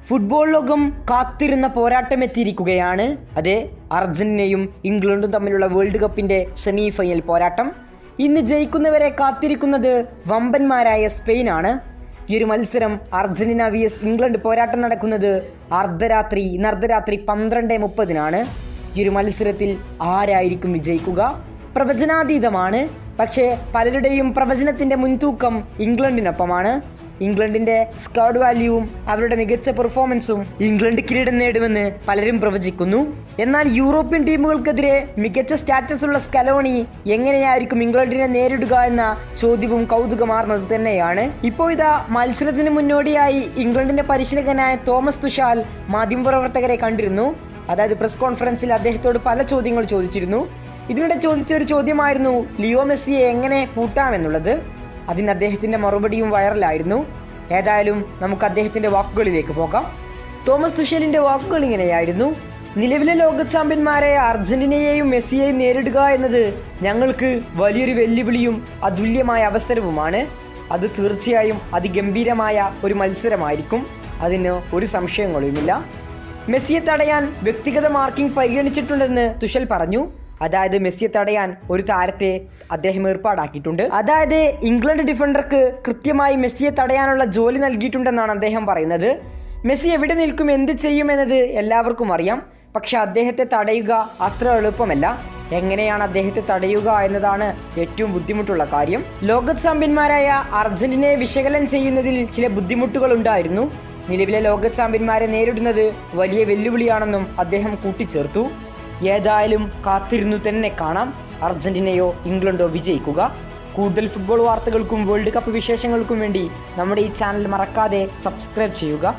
Football ലോകം കാത്തിരുന്ന പോരാട്ടം എത്തിയിരിക്കുകയാണ്. അതെ, അർജന്റീനയും ഇംഗ്ലണ്ടും തമ്മിലുള്ള വേൾഡ് കപ്പിൻ്റെ സെമി ഫൈനൽ പോരാട്ടം. ഇന്ന് ജയിക്കുന്നവരെ കാത്തിരിക്കുന്നത് വമ്പന്മാരായ സ്പെയിനാണ്. ഈ ഒരു മത്സരം അർജന്റീന vs ഇംഗ്ലണ്ട് പോരാട്ടം നടക്കുന്നത് ഇന്ന് അർദ്ധരാത്രി 12:30 ഈ ഒരു മത്സരത്തിൽ ആരായിരിക്കും വിജയിക്കുക? പ്രവചനാതീതമാണ്. പക്ഷേ പലരുടെയും പ്രവചനത്തിൻ്റെ മുൻതൂക്കം ഇംഗ്ലണ്ടിനൊപ്പമാണ്. ഇംഗ്ലണ്ടിൻ്റെ സ്ക്വാഡ് വാല്യൂവും അവരുടെ മികച്ച പെർഫോമൻസും ഇംഗ്ലണ്ട് കിരീടം നേടുമെന്ന് പലരും പ്രവചിക്കുന്നു. എന്നാൽ യൂറോപ്യൻ ടീമുകൾക്കെതിരെ മികച്ച സ്റ്റാറ്റസ് ഉള്ള സ്കലോണി എങ്ങനെയായിരിക്കും ഇംഗ്ലണ്ടിനെ നേരിടുക എന്ന ചോദ്യവും കൗതുകമാർന്നത് തന്നെയാണ്. ഇപ്പോൾ ഇതാ മത്സരത്തിന് മുന്നോടിയായി ഇംഗ്ലണ്ടിൻ്റെ പരിശീലകനായ തോമസ് തുഷാൽ മാധ്യമപ്രവർത്തകരെ കണ്ടിരുന്നു. അതായത് പ്രസ് കോൺഫറൻസിൽ അദ്ദേഹത്തോട് പല ചോദ്യങ്ങൾ ചോദിച്ചിരുന്നു. ഇതിനിടെ ചോദിച്ച ഒരു ചോദ്യമായിരുന്നു ലിയോ മെസ്സിയെ എങ്ങനെ പൂട്ടാമെന്നുള്ളത്. അതിന് അദ്ദേഹത്തിൻ്റെ മറുപടിയും വൈറലായിരുന്നു. ഏതായാലും നമുക്ക് അദ്ദേഹത്തിൻ്റെ വാക്കുകളിലേക്ക് പോകാം. തോമസ് തുഷേലിൻ്റെ വാക്കുകൾ ഇങ്ങനെയായിരുന്നു: നിലവിലെ ലോക ചാമ്പ്യന്മാരായ അർജന്റീനയെയും മെസ്സിയെയും നേരിടുക എന്നത് ഞങ്ങൾക്ക് വലിയൊരു വെല്ലുവിളിയും അതുല്യമായ അവസരവുമാണ്. അത് തീർച്ചയായും അതിഗംഭീരമായ ഒരു മത്സരമായിരിക്കും. അതിന് ഒരു സംശയങ്ങളുമില്ല. മെസ്സിയെ തടയാൻ വ്യക്തിഗത മാർക്കിംഗ് പരിഗണിച്ചിട്ടുണ്ടെന്ന് തുഷൽ പറഞ്ഞു. അതായത് മെസ്സിയെ തടയാൻ ഒരു താരത്തെ അദ്ദേഹം ഏർപ്പാടാക്കിയിട്ടുണ്ട്. അതായത് ഇംഗ്ലണ്ട് ഡിഫൻഡർക്ക് കൃത്യമായി മെസ്സിയെ തടയാനുള്ള ജോലി നൽകിയിട്ടുണ്ടെന്നാണ് അദ്ദേഹം പറയുന്നത്. മെസ്സി എവിടെ നിൽക്കും, എന്ത് ചെയ്യുമെന്നത് എല്ലാവർക്കും അറിയാം. പക്ഷെ അദ്ദേഹത്തെ തടയുക അത്ര എളുപ്പമല്ല. എങ്ങനെയാണ് അദ്ദേഹത്തെ തടയുക എന്നതാണ് ഏറ്റവും ബുദ്ധിമുട്ടുള്ള കാര്യം. ലോക ചാമ്പ്യന്മാരായ അർജന്റീനയെ വിശകലനം ചെയ്യുന്നതിൽ ചില ബുദ്ധിമുട്ടുകൾ ഉണ്ടായിരുന്നു. നിലവിലെ ലോക ചാമ്പ്യന്മാരെ നേരിടുന്നത് വലിയ വെല്ലുവിളിയാണെന്നും അദ്ദേഹം കൂട്ടിച്ചേർത്തു. ഏതായാലും കാത്തിരുന്നു തന്നെ കാണാം അർജന്റീനയോ ഇംഗ്ലണ്ടോ വിജയിക്കുക. കൂടുതൽ ഫുട്ബോൾ വാർത്തകൾക്കും വേൾഡ് കപ്പ് വിശേഷങ്ങൾക്കും വേണ്ടി നമ്മുടെ ഈ ചാനൽ മറക്കാതെ സബ്സ്ക്രൈബ് ചെയ്യുക.